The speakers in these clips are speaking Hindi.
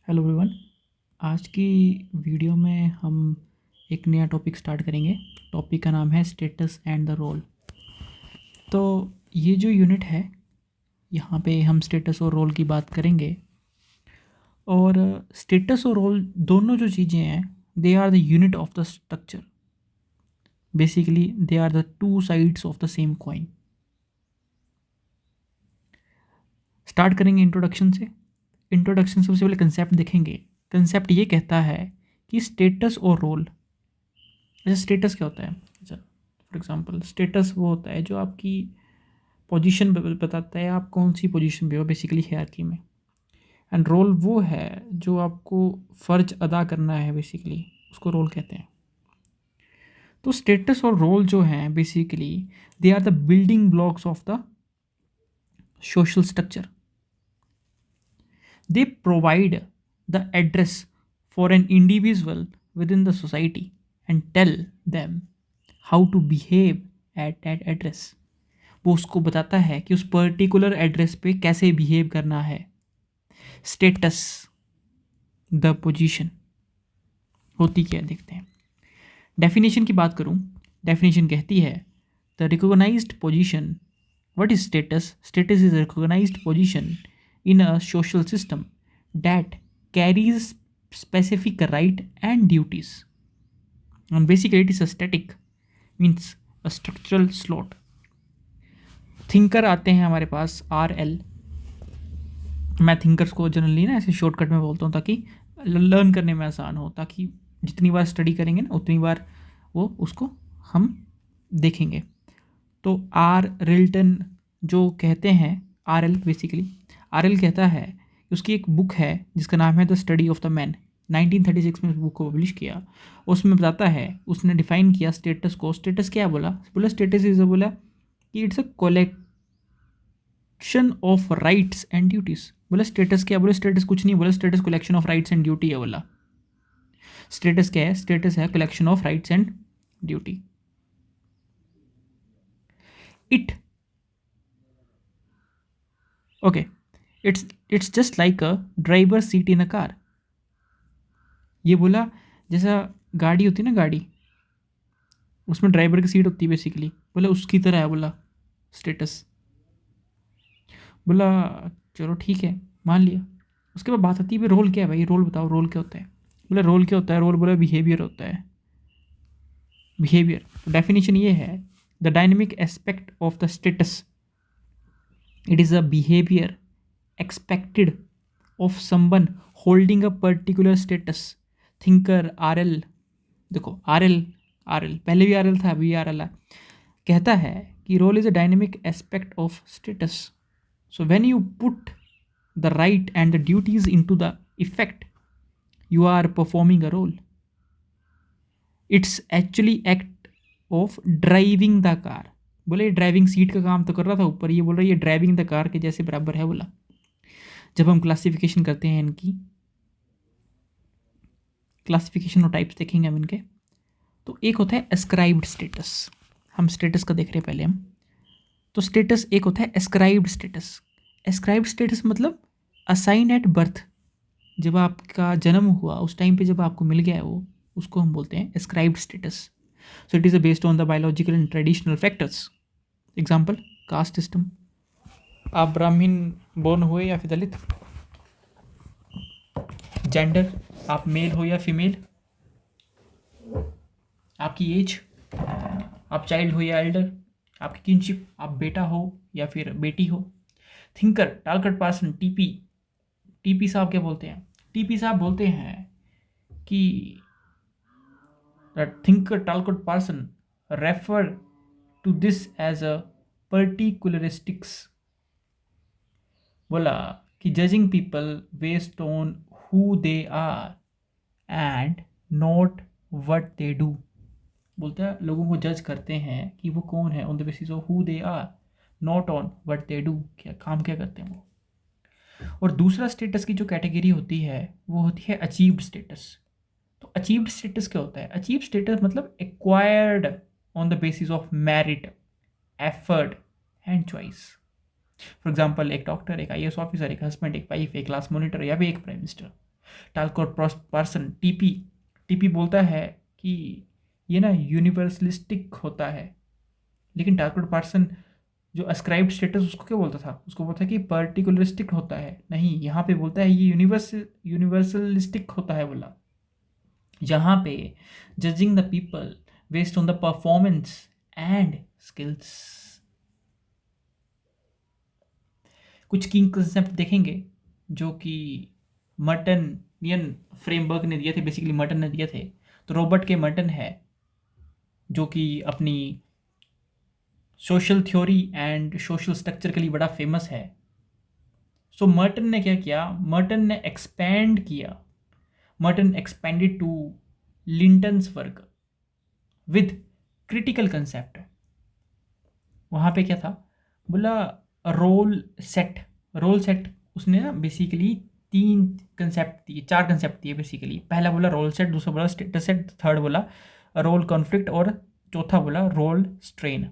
Hello everyone. आज की वीडियो में हम एक नया टॉपिक स्टार्ट करेंगे। टॉपिक का नाम है स्टेटस एंड द रोल। तो ये जो यूनिट है, यहाँ पे हम स्टेटस और रोल की बात करेंगे। और स्टेटस और रोल दोनों जो चीज़ें हैं, they are the unit of the structure. Basically they are the two sides of the same coin. Start करेंगे इंट्रोडक्शन से। इंट्रोडक्शन से सबसे पहले कंसेप्ट देखेंगे। कंसेप्ट ये कहता है कि स्टेटस और रोल, जैसे स्टेटस क्या होता है। अच्छा, फॉर एग्जांपल स्टेटस वो होता है जो आपकी पोजीशन बताता है, आप कौन सी पोजीशन पे हो बेसिकली हायरार्की में। एंड रोल वो है जो आपको फ़र्ज अदा करना है, बेसिकली उसको रोल कहते हैं। तो स्टेटस और रोल जो हैं basically they are the building blocks of the social structure. They provide the address for an individual with in the society and tell them how to behave at that address. वो उसको बताता है कि उस पर्टिकुलर एड्रेस पे कैसे बिहेव करना है। स्टेटस द पोजीशन होती क्या है, देखते हैं। डेफिनेशन की बात करूं, डेफिनेशन कहती है the recognised position. What is status? Status is recognised position in a social system that carries specific right and duties, and basically it is a static, means a structural slot. Thinker आते हैं हमारे पास, RL। मैं थिंकर्स को जनरली ना ऐसे शॉर्टकट में बोलता हूँ ताकि लर्न करने में आसान हो, ताकि जितनी बार स्टडी करेंगे ना उतनी बार वो उसको हम देखेंगे। तो आर रिल्टन जो कहते हैं, RL बेसिकली, RL कहता है कि उसकी एक बुक है जिसका नाम है the study of the man. 1936 में उस बुक को पब्लिश किया। उसमें बताता है, उसने डिफाइन किया स्टेटस को। स्टेटस क्या बोला? बोला स्टेटस इज बोला कि it's a collection of rights and duties. बोला स्टेटस क्या? बोला स्टेटस कुछ नहीं, बोला status collection of rights and duty है। बोला स्टेटस क्या है? स्टेटस है collection of rights and duty. It okay, it's just like a driver seat in a car. ये बोला जैसा गाड़ी होती है ना, गाड़ी उसमें ड्राइवर की सीट होती है बेसिकली, बोला उसकी तरह है। बोला स्टेटस। बोला चलो ठीक है, मान लिया। उसके बाद बात आती है रोल क्या है भाई, रोल बताओ, रोल क्या होता है। बोला रोल क्या होता है? रोल बोला बिहेवियर होता है। बिहेवियर डेफिनेशन ये है, the dynamic aspect of the status. It is a behaviour expected of someone holding a particular status. Thinker RL, देखो RL पहले भी RL था, अभी RL है। कहता है कि role is a dynamic aspect of status. So when you put the right and the duties into the effect, you are performing a role. It's actually act of driving the car। बोले ड्राइविंग सीट का काम तो कर रहा था ऊपर, ये बोल रहा है ये ड्राइविंग द कार के जैसे बराबर है। बोला जब हम क्लासिफिकेशन करते हैं इनकी, क्लासिफिकेशन और टाइप्स देखेंगे हम इनके, तो एक होता है एस्क्राइब्ड स्टेटस। हम स्टेटस का देख रहे हैं पहले हम। तो स्टेटस एक होता है एस्क्राइब्ड स्टेटस। एस्क्राइब्ड स्टेटस मतलब असाइन एट बर्थ, जब आपका जन्म हुआ उस टाइम पे जब आपको मिल गया है वो, उसको हम बोलते हैं ascribed status. So it is based on the biological and traditional factors. Example caste system, आप ब्राह्मण बोर्न हुए या फिर दलित। जेंडर, आप मेल हो या फीमेल। आपकी एज, आप चाइल्ड हो या एल्डर। आपकी किनशिप, आप बेटा हो या फिर बेटी हो। Thinker target person, TP. TP साहब क्या बोलते हैं? टीपी साहब बोलते हैं कि the thinker talcott person refer to this as a particularistics। बोला कि judging people based on who they are and not what they do। बोलता है लोगों को जज करते हैं कि वो कौन है on the basis of who they are, not on what they do, क्या काम क्या करते हैं वो। और दूसरा स्टेटस की जो कैटेगरी होती है वो होती है अचीव्ड स्टेटस। तो अचीव्ड स्टेटस क्या होता है? अचीव स्टेटस मतलब acquired on the basis of merit, effort and choice. For example एक डॉक्टर, एक IAS ऑफिसर, एक हस्बैंड, एक वाइफ, एक क्लास मॉनिटर या फिर एक prime minister. Talcott Parson TP TP बोलता है कि ये ना यूनिवर्सलिस्टिक होता है, लेकिन टालकोट पार्सन जो अस्क्राइब्ड स्टेटस उसको क्या बोलता था, उसको बोलता है कि पर्टिकुलरिस्टिक होता है। नहीं, यहाँ पे बोलता है ये यूनिवर्सलिस्टिक होता है बोला, जहाँ पे judging the people based on the performance and skills. कुछ किंग कंसेप्ट देखेंगे जो कि मर्टनियन फ्रेमवर्क ने दिए थे, बेसिकली मर्टन ने दिए थे। तो रॉबर्ट के मर्टन है जो कि अपनी social theory and social structure के लिए बड़ा फेमस है। सो मर्टन ने क्या किया, मर्टन ने एक्सपेंड किया, Merton expanded to Linton's work with critical concept. वहाँ पे क्या था, बोला रोल सेट। रोल सेट उसने ना बेसिकली तीन कंसेप्ट दिए, चार कंसेप्ट दिए बेसिकली। पहला बोला रोल सेट, दूसरा बोला स्टेटस सेट, थर्ड बोला रोल कॉन्फ्लिक्ट और चौथा बोला रोल स्ट्रेन।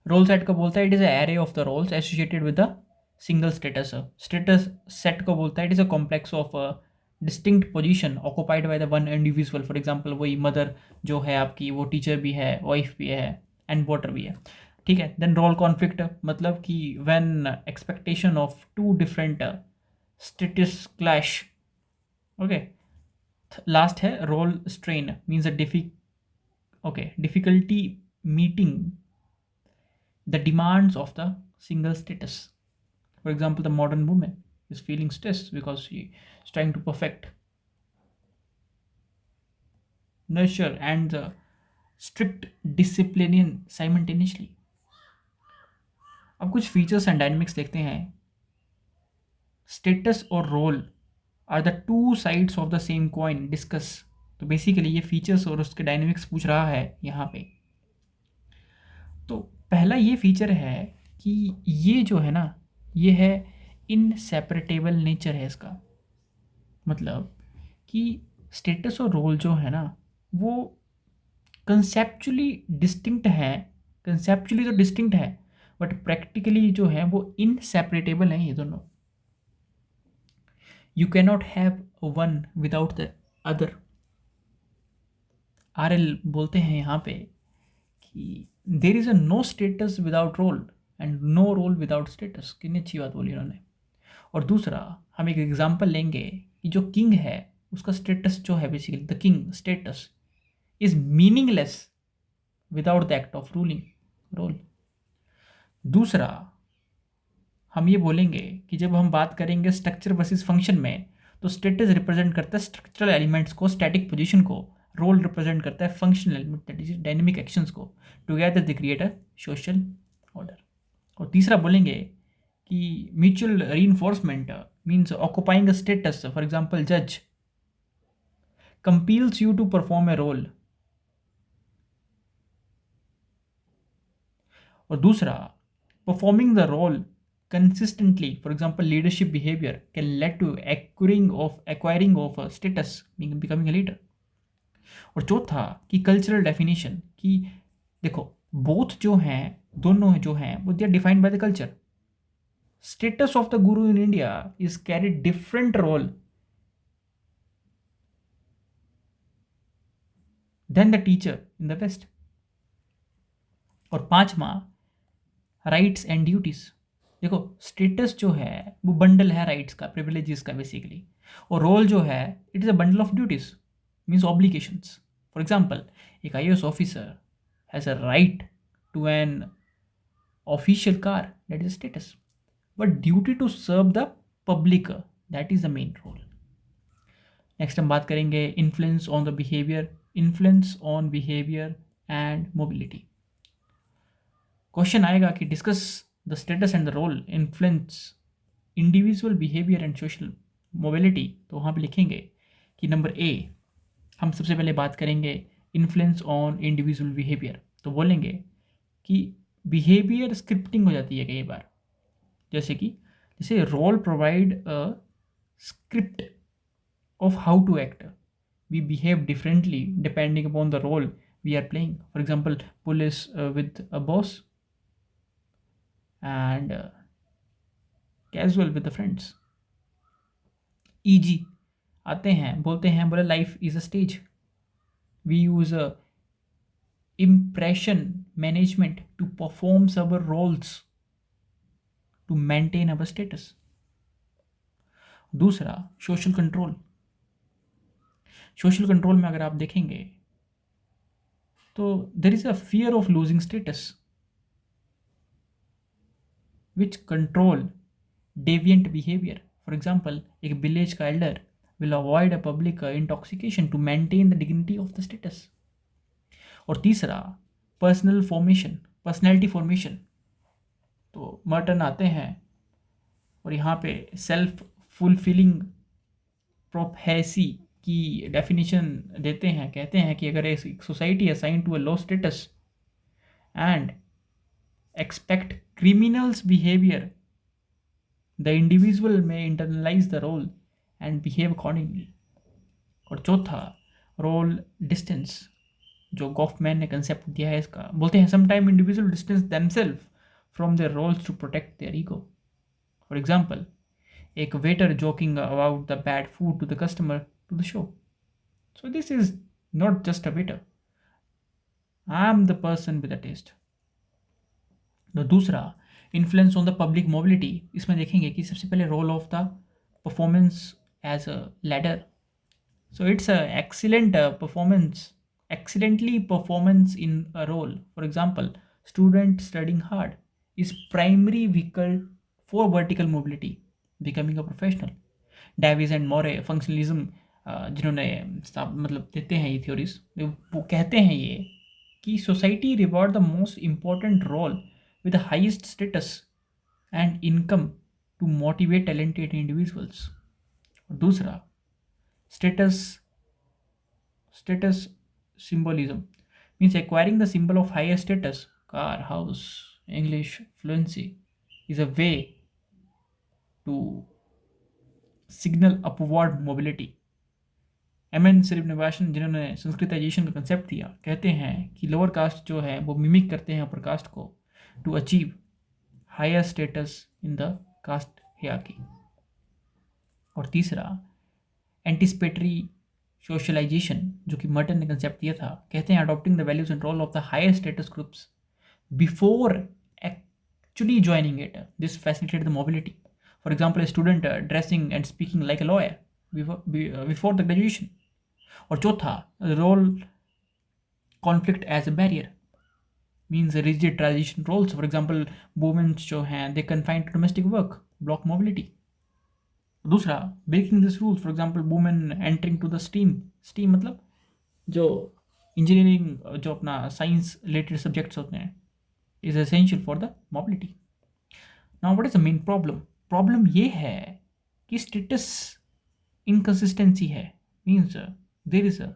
रोल सेट को बोलता है it is a array of the roles associated with a single status. Status set को बोलता है it is a complex of distinct position occupied by the one individual. For example वही मदर जो है आपकी, वो टीचर भी है, वाइफ भी है एंड वोटर भी है, ठीक है। देन रोल कॉन्फ्लिक्ट मतलब कि when expectation of two different status clash. Okay, last है role strain means a difficulty meeting the demands of the single status. For example, the modern woman is feeling stressed because she is trying to perfect, nurture, and the strict disciplinarian simultaneously. अब कुछ फीचर्स एंड डायनेमिक्स देखते हैं। स्टेटस और role are the two sides of the same coin discuss. तो बेसिकली ये फीचर्स और उसके डायनेमिक्स पूछ रहा है यहाँ पे। तो पहला ये फीचर है कि ये जो है ना, ये है इनसेपरेटेबल नेचर है इसका। मतलब कि स्टेटस और रोल जो है ना वो कंसेप्चुअली डिस्टिंक्ट है, कंसेप्चुअली तो डिस्टिंक्ट है बट प्रैक्टिकली जो है वो इनसेपरेटेबल हैं ये दोनों। You can not have one without the other. RL बोलते हैं यहाँ पे कि there is a no status without role and no role without status. कितनी अच्छी बात बोली उन्होंने। और दूसरा हम एक एग्जांपल लेंगे कि जो किंग है उसका स्टेटस जो है basically the king status is meaningless without the act of ruling role. दूसरा हम ये बोलेंगे कि जब हम बात करेंगे स्ट्रक्चर वर्सेस फंक्शन में, तो स्टेटस रिप्रेजेंट करता है स्ट्रक्चरल एलिमेंट्स को, स्टैटिक पोजीशन को। रोल रिप्रेजेंट करता है functional element that is dynamic actions को। Together they create a social order. और तीसरा बोलेंगे कि mutual reinforcement means occupying a status. For example जज compels you to perform a role। और दूसरा performing the role consistently, for example leadership behavior can lead to acquiring of a status, becoming a leader। और चौथा कि कल्चरल डेफिनेशन कि देखो बोथ जो हैं, दोनों जो हैं वो they are defined by the culture. Status of the guru in India is carried different role than the teacher in the West. और पांचवा राइट्स एंड ड्यूटीज। देखो स्टेटस जो है वो बंडल है राइट्स का, प्रिविलेजेस का बेसिकली, और रोल जो है it is a bundle of duties means obligations. For example एक IAS officer has a right to an official car that is status, but duty to serve the public that is the main role. Next हम बात करेंगे influence on the behaviour, influence on behaviour and mobility. Question आएगा कि discuss the status and the role influence individual behaviour and social mobility. तो वहाँ पे लिखेंगे कि नंबर ए हम सबसे पहले बात करेंगे इन्फ्लुएंस ऑन इंडिविजुअल बिहेवियर। तो बोलेंगे कि बिहेवियर स्क्रिप्टिंग हो जाती है कई बार, जैसे role provide a script of how to act. We behave differently depending upon the role we are playing. For example, police with a boss and casual with the friends. ईजी आते हैं, बोलते हैं, बोले life is a stage, we use impression management to perform our roles to maintain our status। दूसरा सोशल कंट्रोल। सोशल कंट्रोल में अगर आप देखेंगे तो there is a fear of losing status which control deviant behaviour. For example, एक विलेज का elder will avoid a public intoxication to maintain the dignity of the status. और तीसरा पर्सनल फॉर्मेशन, पर्सनैलिटी फॉर्मेशन। तो मर्टन आते हैं और यहाँ पे सेल्फ फुलफिलिंग प्रोफेसी की डेफिनेशन देते हैं। कहते हैं कि अगर एक society assign to a low status and expect criminals behaviour, the individual में internalise the role and behave accordingly. और चौथा रोल डिस्टेंस, जो गॉफमैन ने कंसेप्ट दिया है इसका, बोलते हैं sometime individual distance themselves from their roles to protect their ego. For example, एक waiter joking about the bad food to the customer to the show, so this is not just a waiter, I am the person with a taste. तो दूसरा influence on the public mobility. इसमें देखेंगे कि सबसे पहले role of the performance as a ladder. So it's a excellent performance, excellently performance in a role. For example, student studying hard is primary vehicle for vertical mobility, becoming a professional. Davies and More functionalism जिन्होंने मतलब देते हैं ये थ्योरीज, वो कहते हैं ये कि society reward the most important role with the highest status and income to motivate talented individuals. और दूसरा status symbolism means acquiring the symbol of higher status, car, house, English fluency, is a way to signal upward mobility। M N Srinivasan, जिन्होंने संस्कृताइजेशन का कंसेप्ट दिया, कहते हैं कि लोअर कास्ट जो है वो मिमिक करते हैं अपर कास्ट को to achieve higher status in the caste hierarchy. और तीसरा एंटिसिपेटरी सोशलाइजेशन, जो कि मर्टन ने कंसेप्ट दिया था, कहते हैं adopting the values and role of the higher status groups before actually joining it, this facilitate the mobility. For example, a student dressing and speaking like a lawyer before the graduation. और चौथा role conflict as a barrier means rigid transition roles. For example, women's जो हैं they confined to domestic work, block mobility. दूसरा breaking this rules, for example women entering to the STEM मतलब जो इंजीनियरिंग, जो अपना साइंस रिलेटेड सब्जेक्ट्स होते हैं, is essential for the mobility. Now what is the main problem? Problem ये है कि स्टेटस इनकंसिस्टेंसी है, means there is a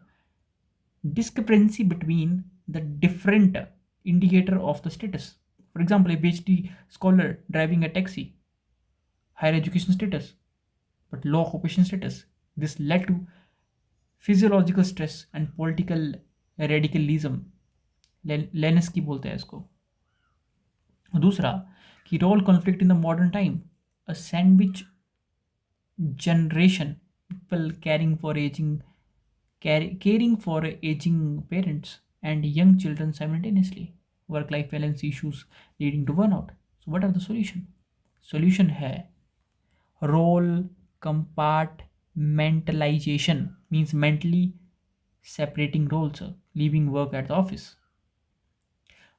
discrepancy between the different indicator of the status. For example, a PhD scholar driving a taxi, higher education status, but low occupation status. This led to physiological stress and political radicalism, Lenski बोलते हैं इसको। दूसरा कि role conflict in the modern time, a sandwich generation, people caring for aging parents and young children simultaneously, work life balance issues leading to burnout. So what are the solution है role compartmentalization, means mentally separating roles, leaving work at the office.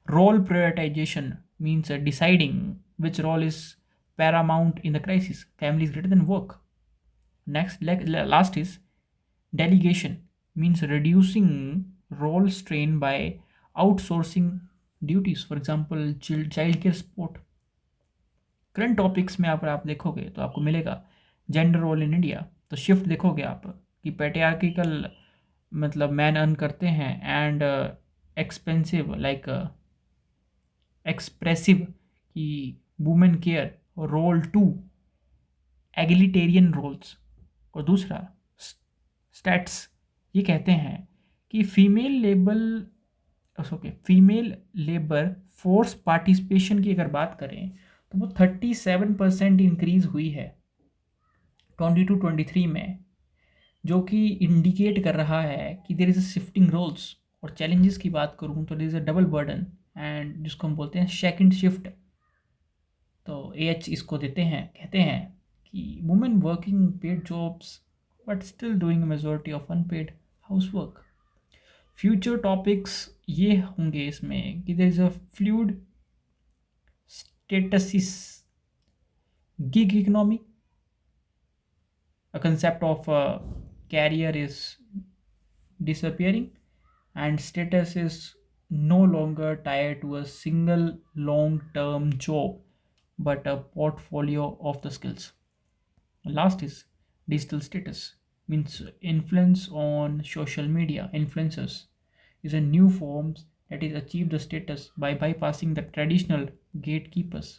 Role prioritization means deciding which role is paramount in the crisis, family is greater than work. Last is delegation, means reducing role strain by outsourcing duties. For example, child care support। Current topics में अगर आप देखोगे तो आपको मिलेगा जेंडर रोल इन इंडिया। तो शिफ्ट देखोगे आप कि पैट्रियार्किकल मतलब मैन अर्न करते हैं एंड एक्सपेंसिव लाइक एक्सप्रेसिव कि वुमेन केयर, और रोल टू एगिलिटेरियन रोल्स। और दूसरा स्टैट्स ये कहते हैं कि फीमेल लेबर फोर्स पार्टिसिपेशन की अगर बात करें तो वो 37% इंक्रीज हुई है 2022-23 में, जो कि इंडिकेट कर रहा है कि there is a shifting roles. और चैलेंजेस की बात करूँ तो there is a double burden, and जिसको हम बोलते हैं सेकंड शिफ्ट। तो एएच इसको देते हैं, कहते हैं कि women working paid jobs but still doing majority of unpaid house work. Future topics ये होंगे इसमें कि there is a fluid statuses, gig economy, a concept of a career is disappearing, and status is no longer tied to a single long term job but a portfolio of the skills. Last is digital status, means influence on social media. Influencers is a new form that is achieved the status by bypassing the traditional gatekeepers.